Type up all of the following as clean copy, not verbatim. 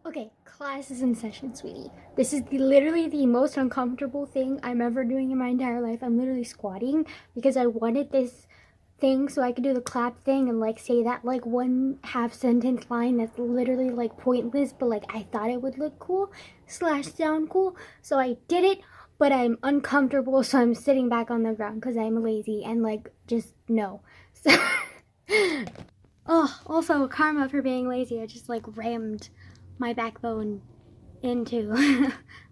Okay, class is in session, sweetie. This is literally the most uncomfortable thing I'm ever doing in my entire life. I'm literally squatting because I wanted this thing so I could do the clap thing and like say that like one half sentence line that's literally like pointless, but like I thought it would look cool slash sound cool. So I did it, but I'm uncomfortable, so I'm sitting back on the ground because I'm lazy and like just no. So oh, also karma for being lazy. I just like rammed my backbone into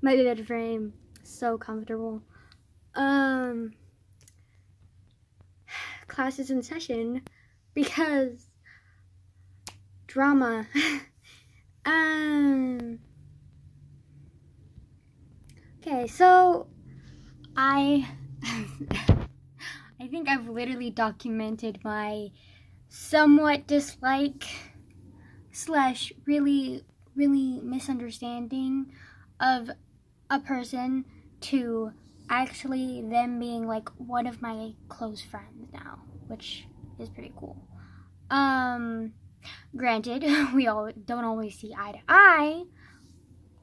my bed frame. So comfortable. Class is in session because drama. Okay, so I I think I've literally documented my somewhat dislike slash really misunderstanding of a person to actually them being like one of my close friends now, which is pretty cool. Granted, we all don't always see eye to eye,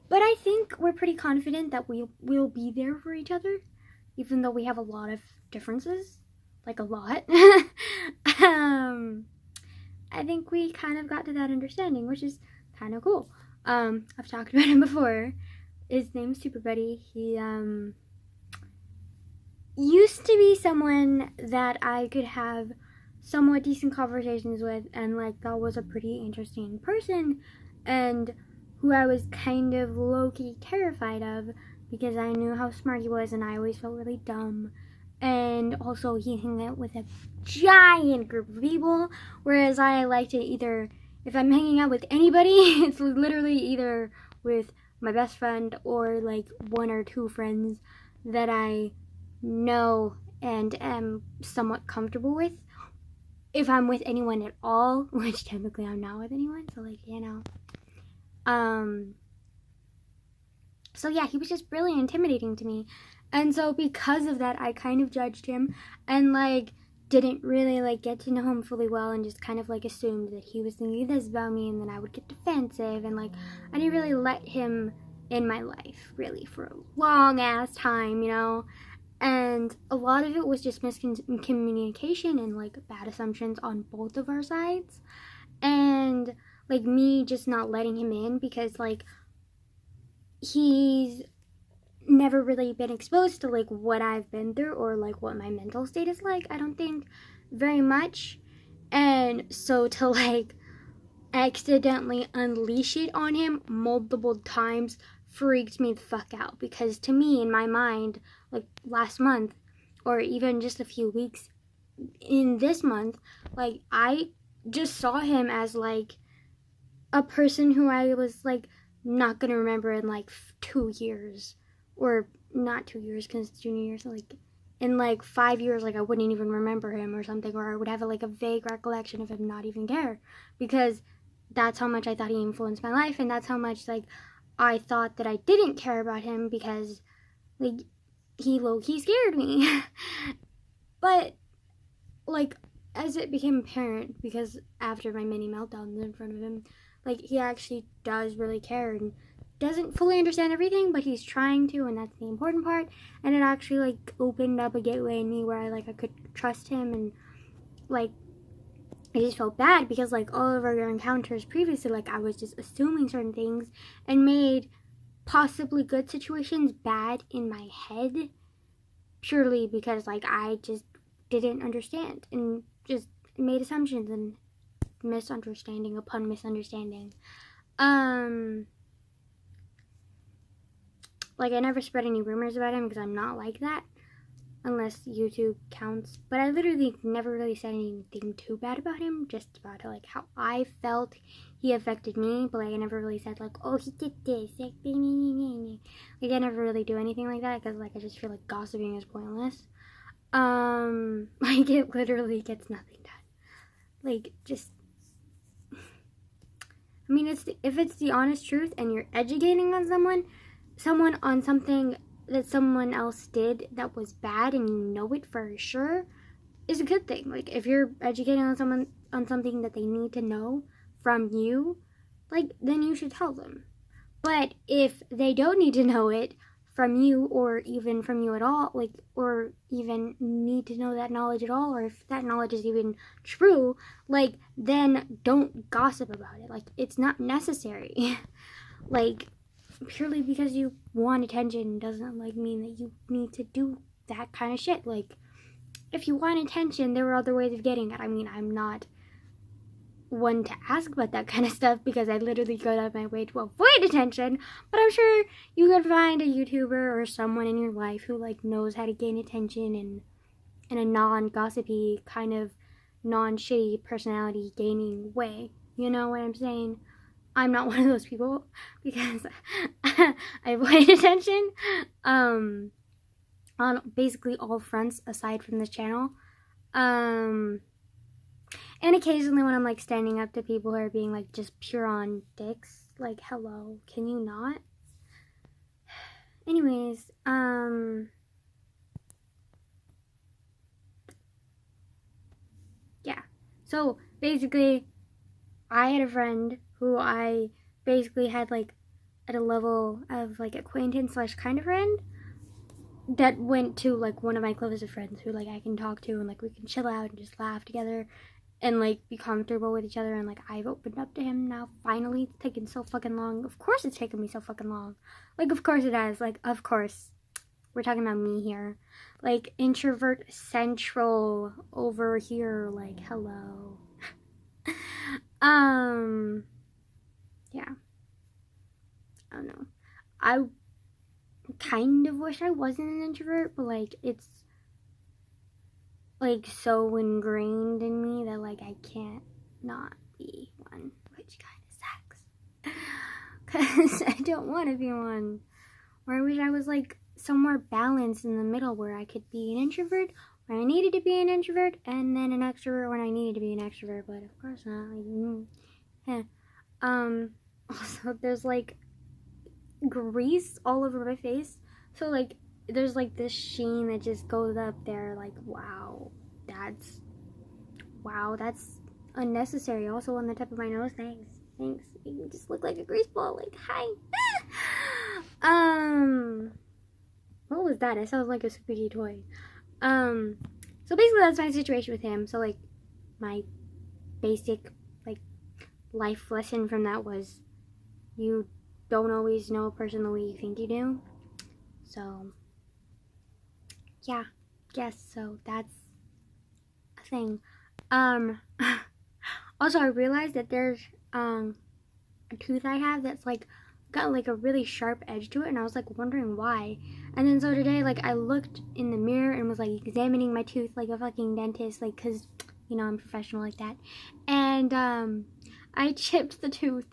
but I think we're pretty confident that we will be there for each other, even though we have a lot of differences, like a lot. I think we kind of got to that understanding, which is kind of cool. I've talked about him before. His name's Super Buddy. He used to be someone that I could have somewhat decent conversations with, and like that was a pretty interesting person, and who I was kind of low-key terrified of because I knew how smart he was and I always felt really dumb. And also he hung out with a giant group of people, whereas I like to either, if I'm hanging out with anybody, it's literally either with my best friend or like one or two friends that I know and am somewhat comfortable with. If I'm with anyone at all, which technically I'm not with anyone, so like, you know. So yeah, he was just really intimidating to me. And so because of that, I kind of judged him and like didn't really like get to know him fully well and just kind of like assumed that he was thinking this about me, and then I would get defensive, and like I didn't really let him in my life really for a long ass time, you know. And a lot of it was just miscommunication and like bad assumptions on both of our sides, and like me just not letting him in because like he's never really been exposed to like what I've been through or like what my mental state is like, I don't think very much. And so to like accidentally unleash it on him multiple times freaked me the fuck out, because to me in my mind, like last month or even just a few weeks in this month, like I just saw him as like a person who I was like not gonna remember in like 2 years, or not 2 years because it's junior year, so like in like 5 years, like I wouldn't even remember him or something, or I would have like a vague recollection of him, not even care, because that's how much I thought he influenced my life, and that's how much like I thought that I didn't care about him because like he low-key scared me. But like as it became apparent, because after my mini meltdowns in front of him, like he actually does really care and doesn't fully understand everything, but he's trying to, and that's the important part. And it actually like opened up a gateway in me where I could trust him, and like I just felt bad because like all of our encounters previously, like I was just assuming certain things and made possibly good situations bad in my head purely because like I just didn't understand and just made assumptions and misunderstanding upon misunderstanding. Like I never spread any rumors about him because I'm not like that, unless YouTube counts. But I literally never really said anything too bad about him, just about like how I felt he affected me. But like I never really said like, oh, he did this, like I never really do anything like that because like I just feel like gossiping is pointless. Like it literally gets nothing done. Like just, I mean, if it's the honest truth and you're educating on someone on something that someone else did that was bad and you know it for sure, is a good thing. Like if you're educating on someone on something that they need to know from you, like then you should tell them. But if they don't need to know it from you, or even from you at all, like, or even need to know that knowledge at all, or if that knowledge is even true, like, then don't gossip about it. Like, it's not necessary. Like, purely because you want attention doesn't, like, mean that you need to do that kind of shit. Like, if you want attention, there are other ways of getting it. I mean, I'm not one to ask about that kind of stuff because I literally go out of my way to avoid attention, but I'm sure you could find a YouTuber or someone in your life who, like, knows how to gain attention in a non-gossipy, kind of non-shitty personality gaining way. You know what I'm saying? I'm not one of those people because I avoid attention on basically all fronts aside from this channel. And occasionally when I'm, like, standing up to people who are being, like, just pure on dicks, like, hello, can you not? Anyways, yeah. So, basically, I had a friend who I basically had, like, at a level of, like, acquaintance / kind of friend that went to, like, one of my closest friends who, like, I can talk to and, like, we can chill out and just laugh together and, like, be comfortable with each other. And, like, I've opened up to him now, finally. It's taken so fucking long. Of course it's taken me so fucking long. Like, of course it has. Like, of course. We're talking about me here. Like, introvert central over here. Like, hello. Yeah. I don't know. I kind of wish I wasn't an introvert, but, like, it's, like, so ingrained in me that, like, I can't not be one, which kind of sucks. Because I don't want to be one. Or I wish I was, like, somewhere balanced in the middle where I could be an introvert when I needed to be an introvert, and then an extrovert when I needed to be an extrovert, but of course not. Like, also, there's, like, grease all over my face, so, like, there's, like, this sheen that just goes up there. Like, wow, that's unnecessary. Also on the tip of my nose. Thanks, you just look like a grease ball. Like, hi. What was that? I sounded like a squeaky toy. So basically that's my situation with him. So, like, my basic, like, life lesson from that was you don't always know a person the way you think you do. So, yeah, yes, so that's a thing. Also, I realized that there's, a tooth I have that's, like, got, like, a really sharp edge to it, and I was, like, wondering why. And then so today, like, I looked in the mirror and was, like, examining my tooth like a fucking dentist, like, cause, you know, I'm professional like that. And, I chipped the tooth.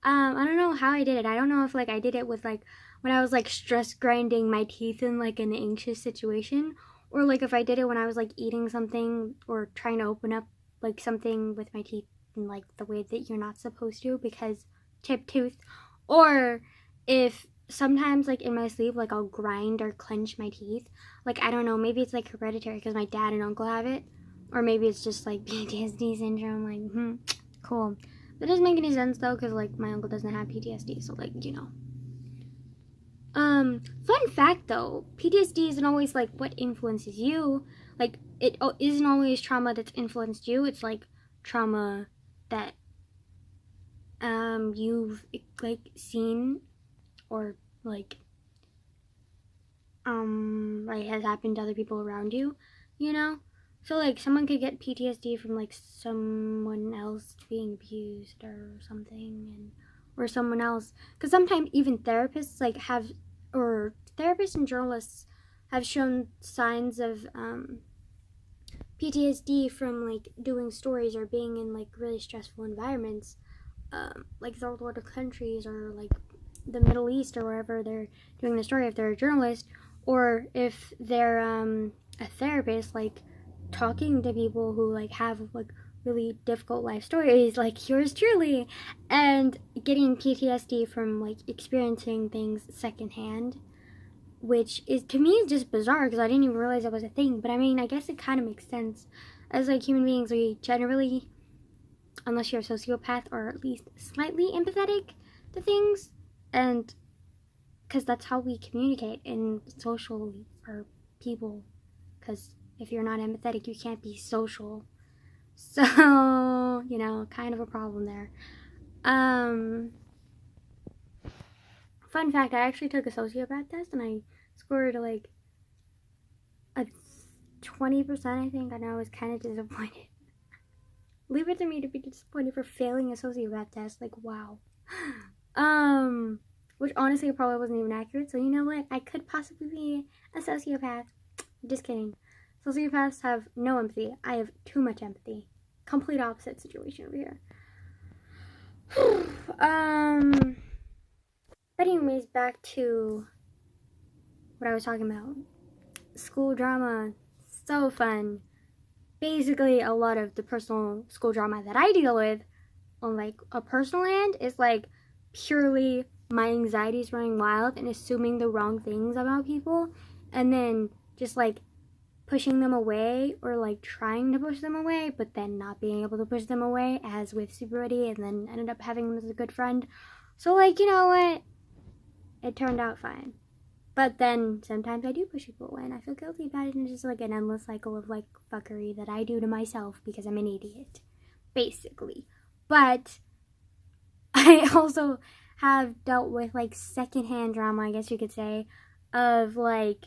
I don't know how I did it. I don't know if, like, I did it with, like, when I was, like, stress grinding my teeth in, like, an anxious situation, or, like, if I did it when I was, like, eating something or trying to open up, like, something with my teeth in, like, the way that you're not supposed to because chipped tooth, or if sometimes, like, in my sleep, like, I'll grind or clench my teeth. Like, I don't know, maybe it's, like, hereditary because my dad and uncle have it, or maybe it's just, like, PTSD syndrome. Like, cool. That doesn't make any sense, though, because, like, my uncle doesn't have PTSD, so, like, you know. Fun fact, though, PTSD isn't always, like, what influences you. Like, it isn't always trauma that's influenced you. It's, like, trauma that, you've, like, seen or, like, has happened to other people around you, you know? So, like, someone could get PTSD from, like, someone else being abused or something, or someone else. Because sometimes even therapists, like, therapists and journalists have shown signs of, PTSD from, like, doing stories or being in, like, really stressful environments, like third world countries or, like, the Middle East or wherever they're doing the story, if they're a journalist, or if they're, a therapist, like, talking to people who, like, have, like, really difficult life stories, like yours truly, and getting PTSD from, like, experiencing things secondhand, which is, to me, is just bizarre, because I didn't even realize that was a thing. But I mean, I guess it kind of makes sense. As, like, human beings, we generally, unless you're a sociopath or at least slightly empathetic, to things, and because that's how we communicate in social or people, because if you're not empathetic, you can't be social. So, you know, kind of a problem there. Fun fact, I actually took a sociopath test and I scored like a 20%, I think, and I was kind of disappointed. Leave it to me to be disappointed for failing a sociopath test. Like, wow. Which honestly probably wasn't even accurate. So you know what? I could possibly be a sociopath. Just kidding. Sociopaths have no empathy. I have too much empathy. Complete opposite situation over here. But anyways, back to what I was talking about. School drama, so fun. Basically, a lot of the personal school drama that I deal with on like a personal hand is like purely my anxiety is running wild and assuming the wrong things about people, and then just like pushing them away or like trying to push them away, but then not being able to push them away, as with Super Buddy, and then ended up having them as a good friend. So like, you know what? It turned out fine. But then sometimes I do push people away and I feel guilty about it, and it's just like an endless cycle of like fuckery that I do to myself because I'm an idiot, basically. But I also have dealt with like secondhand drama, I guess you could say, of like,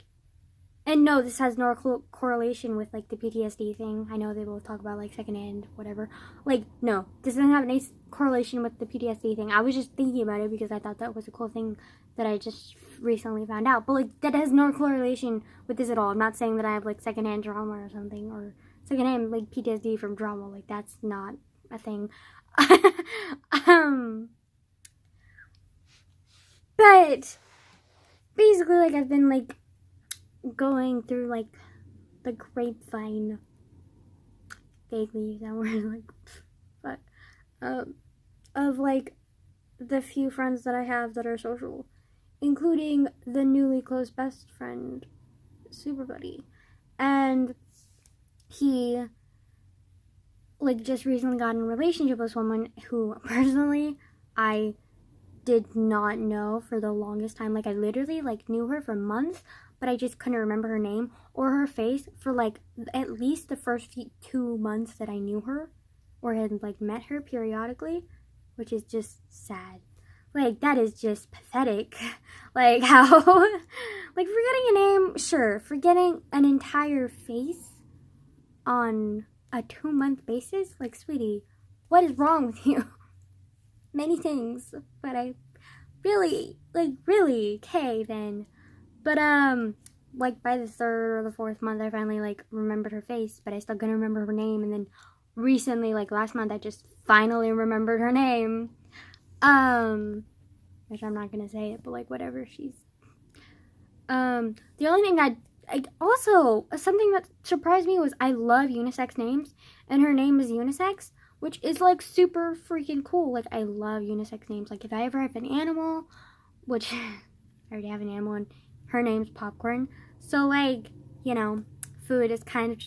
and no, this has no correlation with like the PTSD thing. I know they both talk about like secondhand whatever. Like, no, this doesn't have any correlation with the PTSD thing. I was just thinking about it because I thought that was a cool thing that I just recently found out. But like, that has no correlation with this at all. I'm not saying that I have like secondhand trauma or something, or secondhand like PTSD from drama. Like, that's not a thing. But basically, like, I've been like going through like the grapevine, vaguely use that word, like, but of like the few friends that I have that are social, including the newly close best friend, Super Buddy. And he like just recently got in a relationship with someone who personally I did not know for the longest time. Like, I literally like knew her for months, but I just couldn't remember her name or her face for like at least the first 2 months that I knew her or had like met her periodically, which is just sad. Like, that is just pathetic. Like, how like forgetting a name, sure, forgetting an entire face on a 2-month basis, like, sweetie, what is wrong with you? Many things, but I really, okay then. But like by the 3rd or the 4th month, I finally like remembered her face, but I still couldn't remember her name. And then recently, like last month, I just finally remembered her name. Which I'm not gonna say it, but like whatever. She's the only thing I also, something that surprised me was I love unisex names, and her name is unisex, which is like super freaking cool. Like, I love unisex names. Like, if I ever have an animal, which I already have an animal, and her name's Popcorn, so like, you know, food is kind of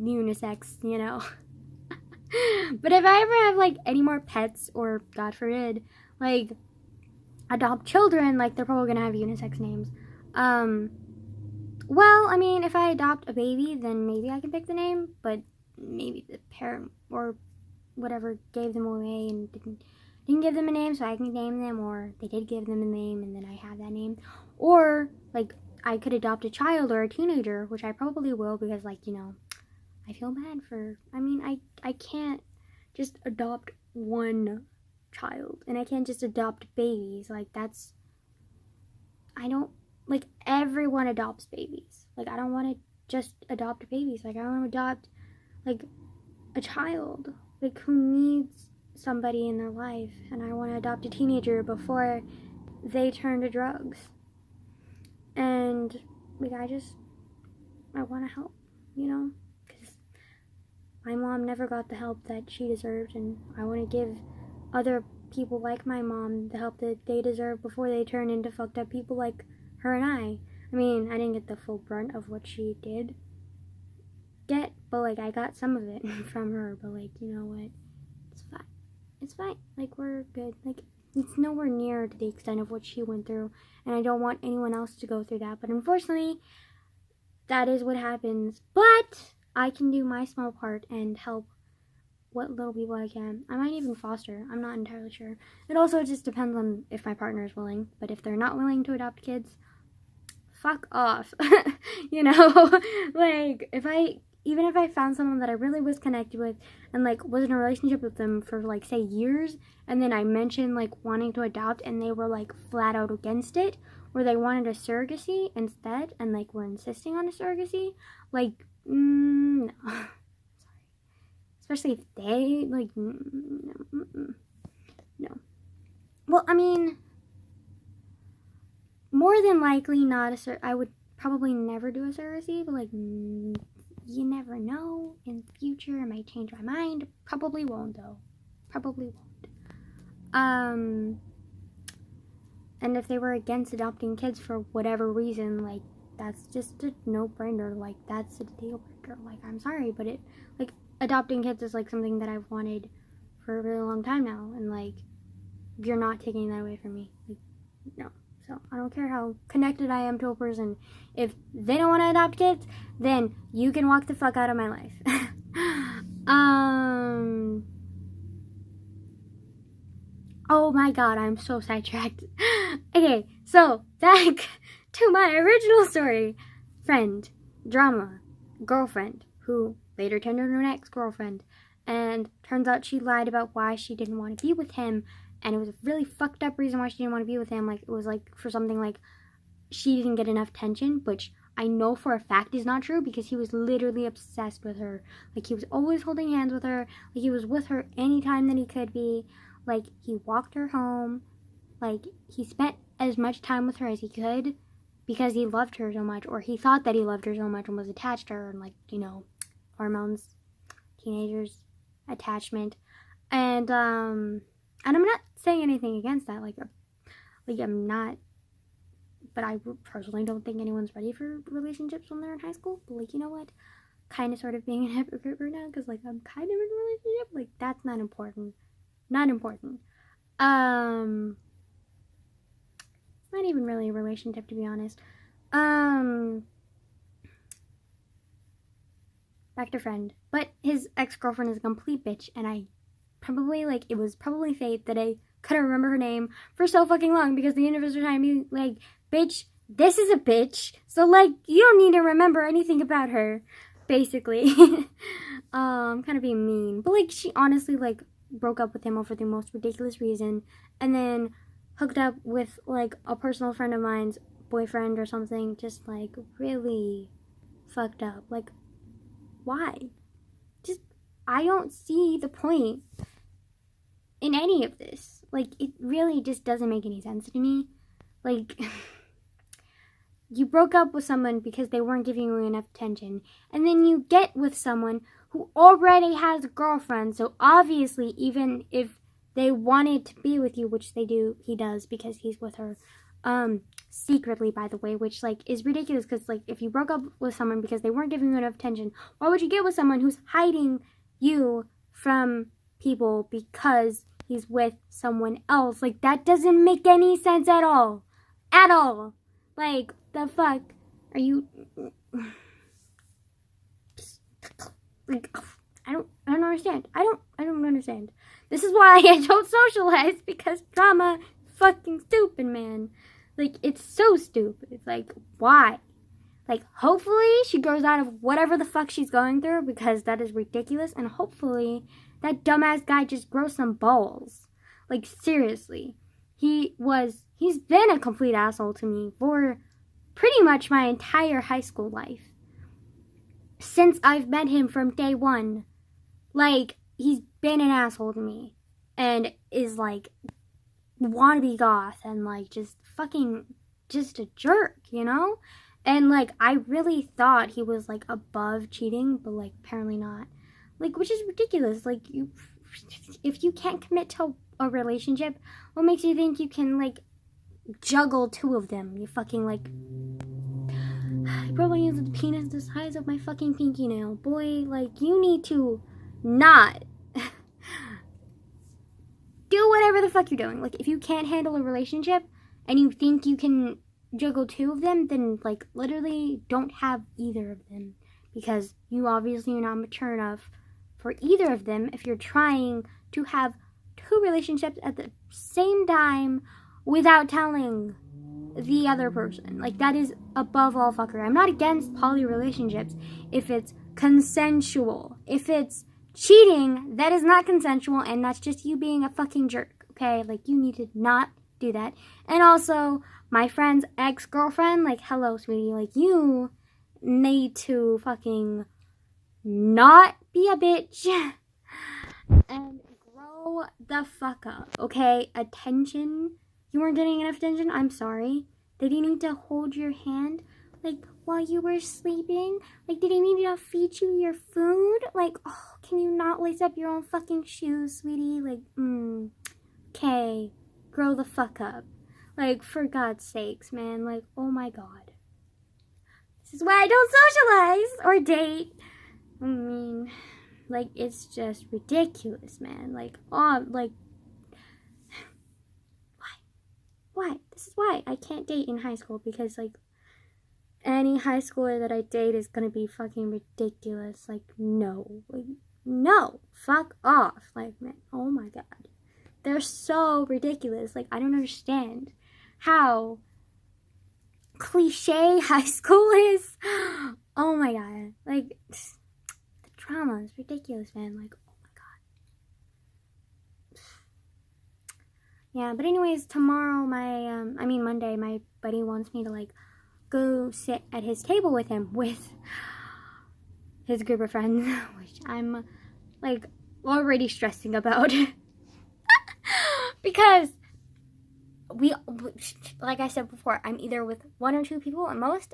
unisex, you know. But if I ever have like any more pets, or God forbid, like adopt children, like they're probably gonna have unisex names. Well, I mean, if I adopt a baby, then maybe I can pick the name, but maybe the parent or whatever gave them away and didn't give them a name, so I can name them, or they did give them a name and then I have that name. Or like, I could adopt a child or a teenager, which I probably will, because like, you know, I feel bad for, I mean, I can't just adopt one child, and I can't just adopt babies. Like, that's, I don't, like, everyone adopts babies. Like, I don't want to just adopt babies. Like, I want to adopt like a child, like, who needs somebody in their life, and I want to adopt a teenager before they turn to drugs. And like, I want to help, you know, because my mom never got the help that she deserved, and I want to give other people like my mom the help that they deserve before they turn into fucked up people like her and I. I mean, I didn't get the full brunt of what she did get, but like, I got some of it from her. But like, you know what, it's fine, like, we're good. Like, it's nowhere near to the extent of what she went through, and I don't want anyone else to go through that. But unfortunately, that is what happens. But I can do my small part and help what little people I can. I might even foster. I'm not entirely sure. It also just depends on if my partner is willing. But if they're not willing to adopt kids, fuck off. You know? Like, even if I found someone that I really was connected with and, like, was in a relationship with them for, like, say, years, and then I mentioned, like, wanting to adopt, and they were, like, flat out against it, or they wanted a surrogacy instead, and, like, were insisting on a surrogacy, like, no. Sorry. Especially if they, like, no. Well, I mean, more than likely not I would probably never do a surrogacy, but, like, you never know. In the future, I might change my mind. Probably won't, though. Probably won't. And if they were against adopting kids for whatever reason, like, that's just a no-brainer. Like, that's a deal breaker. Like, I'm sorry, but like, adopting kids is, like, something that I've wanted for a really long time now. And, like, you're not taking that away from me. Like, no. So, I don't care how connected I am to a person. If they don't want to adopt kids, then you can walk the fuck out of my life. Oh my god, I'm so sidetracked. Okay, so back to my original story. Friend, drama, girlfriend, who later turned into an ex-girlfriend. And turns out she lied about why she didn't want to be with him. And it was a really fucked up reason why she didn't want to be with him. Like, it was like for something like she didn't get enough attention, which I know for a fact is not true because he was literally obsessed with her. Like, he was always holding hands with her. Like, he was with her anytime that he could be. Like, he walked her home. Like, he spent as much time with her as he could because he loved her so much, or he thought that he loved her so much and was attached to her, and, like, you know, hormones, teenagers, attachment. And I'm not saying anything against that. Like I'm not, but I personally don't think anyone's ready for relationships when they're in high school. But, like, you know what? Kind of sort of being a hypocrite right now because, like, I'm kind of in a relationship. Like, that's not important. Not important. It's not even really a relationship, to be honest. Back to friend. But his ex-girlfriend is a complete bitch, and I probably, like, it was probably fate that I couldn't remember her name for so fucking long because the universe was trying to be like, bitch, this is a bitch, so, like, you don't need to remember anything about her, basically. I'm kind of being mean, but, like, she honestly, like, broke up with him over the most ridiculous reason, and then hooked up with, like, a personal friend of mine's boyfriend or something, just, like, really fucked up. Like, why? Just, I don't see the point in any of this. Like, it really just doesn't make any sense to me. Like, you broke up with someone because they weren't giving you enough attention, and then you get with someone who already has a girlfriend, so obviously, even if they wanted to be with you, which they do, he does, because he's with her, secretly, by the way, which, like, is ridiculous, because, like, if you broke up with someone because they weren't giving you enough attention, why would you get with someone who's hiding you from people because he's with someone else? Like, that doesn't make any sense at all. At all. Like, the fuck are you... Like, I don't understand. I don't understand. This is why I don't socialize, because drama is fucking stupid, man. Like, it's so stupid. It's like, why? Like, hopefully she grows out of whatever the fuck she's going through, because that is ridiculous, and hopefully that dumbass guy just grows some balls. Like, seriously. He's been a complete asshole to me for pretty much my entire high school life. Since I've met him from day one, like, he's been an asshole to me, and is, like, wannabe goth, and, like, just fucking, just a jerk, you know? And, like, I really thought he was, like, above cheating, but, like, apparently not. Like, which is ridiculous. Like, if you can't commit to a relationship, what makes you think you can, like, juggle two of them? You fucking, like... I probably use a penis the size of my fucking pinky nail. Boy, like, you need to not do do whatever the fuck you're doing. Like, if you can't handle a relationship and you think you can juggle two of them, then, like, literally don't have either of them. Because you obviously are not mature enough for either of them if you're trying to have two relationships at the same time without telling the other person. Like, that is above all fuckery. I'm not against poly relationships if it's consensual. If it's cheating, that is not consensual, and that's just you being a fucking jerk, okay? Like, you need to not do that. And also, my friend's ex-girlfriend, like, hello, sweetie, like, you need to fucking not be a bitch and grow the fuck up, okay? Attention. You weren't getting enough attention? I'm sorry. Did he need to hold your hand, like, while you were sleeping? Like, did he need to feed you your food? Like, oh, can you not lace up your own fucking shoes, sweetie? Like, okay, grow the fuck up. Like, for God's sakes, man. Like, oh my God. This is why I don't socialize or date. I mean, like, it's just ridiculous, man. Like, oh, like, why? This is why I can't date in high school, because, like, any high schooler that I date is gonna be fucking ridiculous. Like, no. Like, no. Fuck off. Like, man, oh my God. They're so ridiculous. Like, I don't understand how cliche high school is. Oh my God. Like, the drama is ridiculous, man. Like, oh my God. Yeah, but anyways, tomorrow, Monday, my buddy wants me to, like, go sit at his table with him, with his group of friends, which I'm, like, already stressing about. Because like I said before, I'm either with one or two people at most,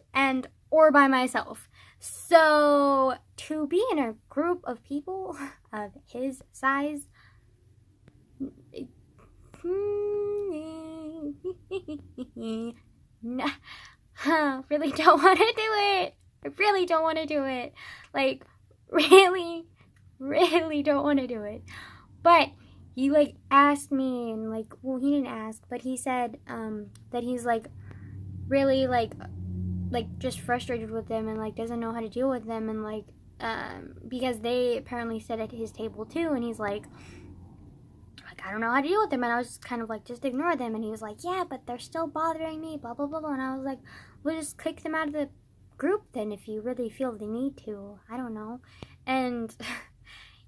or by myself. So to be in a group of people of his size, no, really don't want to do it. I really don't want to do it. Like, really don't want to do it. But he, like, asked me, and, like, well, he didn't ask, but he said that he's, like, really, like just frustrated with them, and, like, doesn't know how to deal with them, and, like, because they apparently sit at his table too, and he's like, I don't know how to deal with them. And I was just kind of like, just ignore them. And he was like, yeah, but they're still bothering me, blah, blah, blah, blah. And I was like, well, just kick them out of the group then if you really feel the need to. I don't know. And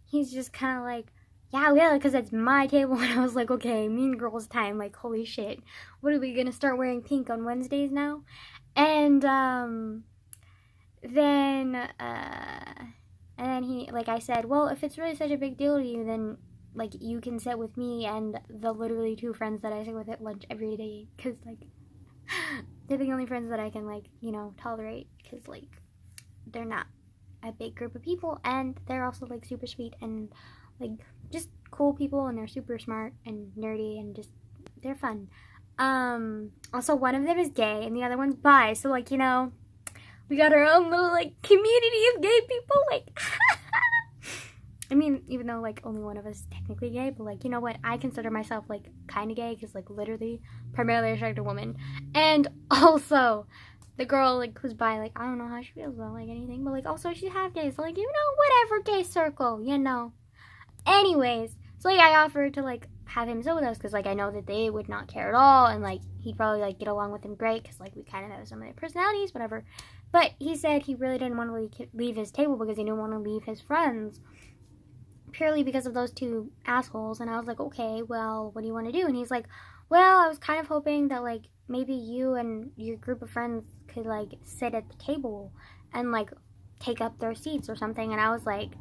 he's just kind of like, yeah, well, because it's my table. And I was like, okay, Mean Girls time. Like, holy shit. What, are we going to start wearing pink on Wednesdays now? And then he, like, I said, well, if it's really such a big deal to you, then, like, you can sit with me and the literally two friends that I sit with at lunch every day, because, like, they're the only friends that I can, like, you know, tolerate, because, like, they're not a big group of people, and they're also, like, super sweet, and, like, just cool people, and they're super smart and nerdy, and just, they're fun. Also, one of them is gay, and the other one's bi, so, like, you know, we got our own little, like, community of gay people, like, I mean, even though, like, only one of us is technically gay, but, like, you know what, I consider myself, like, kind of gay, because, like, literally, primarily attracted to women, and also, the girl, like, who's bi, like, I don't know how she feels about, like, anything, but, like, also, she's half gay, so, like, you know, whatever, gay circle, you know. Anyways, so, like, I offered to, like, have him sit with us, because, like, I know that they would not care at all, and, like, he'd probably, like, get along with him great, because, like, we kind of have some of their personalities, whatever, but he said he really didn't want to leave his table, because he didn't want to leave his friends, purely because of those two assholes. And I was like, okay, well, what do you want to do? And he's like, well, I was kind of hoping that, like, maybe you and your group of friends could, like, sit at the table and, like, take up their seats or something. And I was like,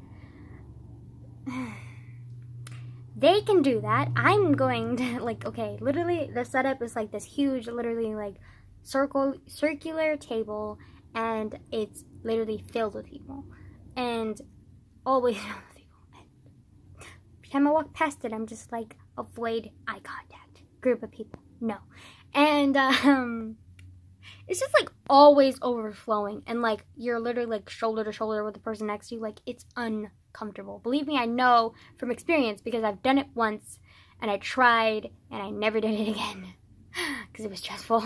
they can do that. I'm going to, like, okay, literally the setup is, like, this huge, literally, like, circular table, and it's literally filled with people, and always every time I walk past it, I'm just like, avoid eye contact. Group of people. No. And, it's just, like, always overflowing. And, like, you're literally, like, shoulder to shoulder with the person next to you. Like, it's uncomfortable. Believe me, I know from experience, because I've done it once. and I tried, and I never did it again because it was stressful.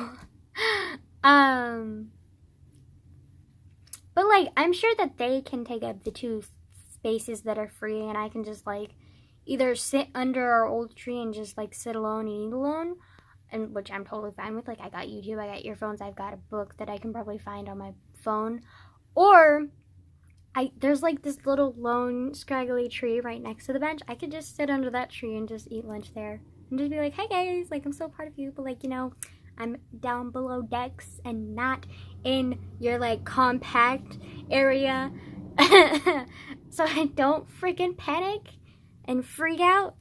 But like, I'm sure that they can take up the 2 spaces that are free, and I can just like either sit under our old tree and just like sit alone and eat alone, and which I'm totally fine with. Like, I got YouTube, I got earphones, I've got a book that I can probably find on my phone, or there's like this little lone scraggly tree right next to the bench. I could just sit under that tree and just eat lunch there and just be like, hey guys, like, I'm so proud of you, but like, you know, I'm down below decks and not in your like compact area. So I don't freaking panic and freak out.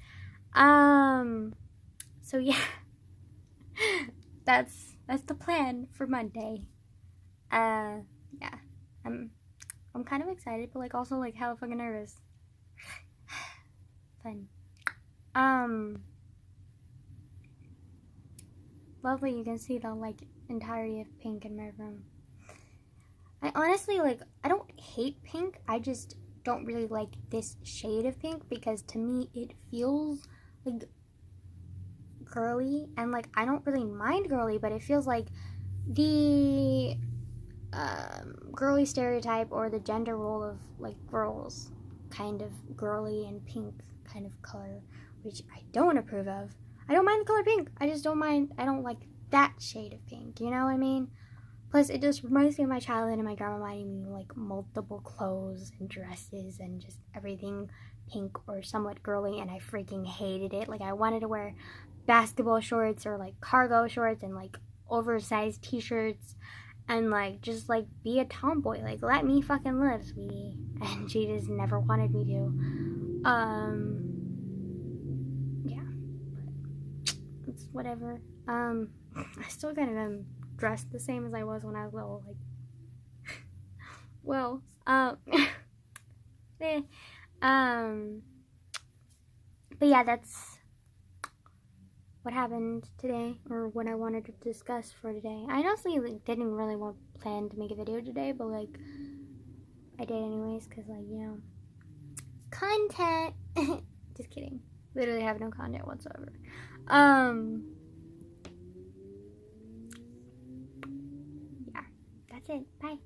So yeah. That's the plan for Monday. Yeah. I'm kind of excited, but like also like hella fucking nervous. Fun. Lovely, you can see the like entirety of pink in my room. I honestly like, I don't hate pink, I just don't really like this shade of pink because to me it feels like girly, and like I don't really mind girly, but it feels like the girly stereotype or the gender role of like girls kind of girly and pink kind of color, which I don't approve of. I don't mind the color pink, I just don't like that shade of pink, you know what I mean? Plus it just reminds me of my childhood and my grandma buying me like multiple clothes and dresses and just everything pink or somewhat girly, and I freaking hated it. Like, I wanted to wear basketball shorts or like cargo shorts and like oversized t-shirts and like just like be a tomboy. Like, let me fucking live, sweetie. And she just never wanted me to. Yeah, but it's whatever. I still kind of am dressed the same as I was when I was little. Like, well, but yeah, that's what happened today, or what I wanted to discuss for today. I honestly like, didn't really plan to make a video today, but like I did anyways, because like, you know, content. Just kidding, literally have no content whatsoever. Yeah, that's it. Bye.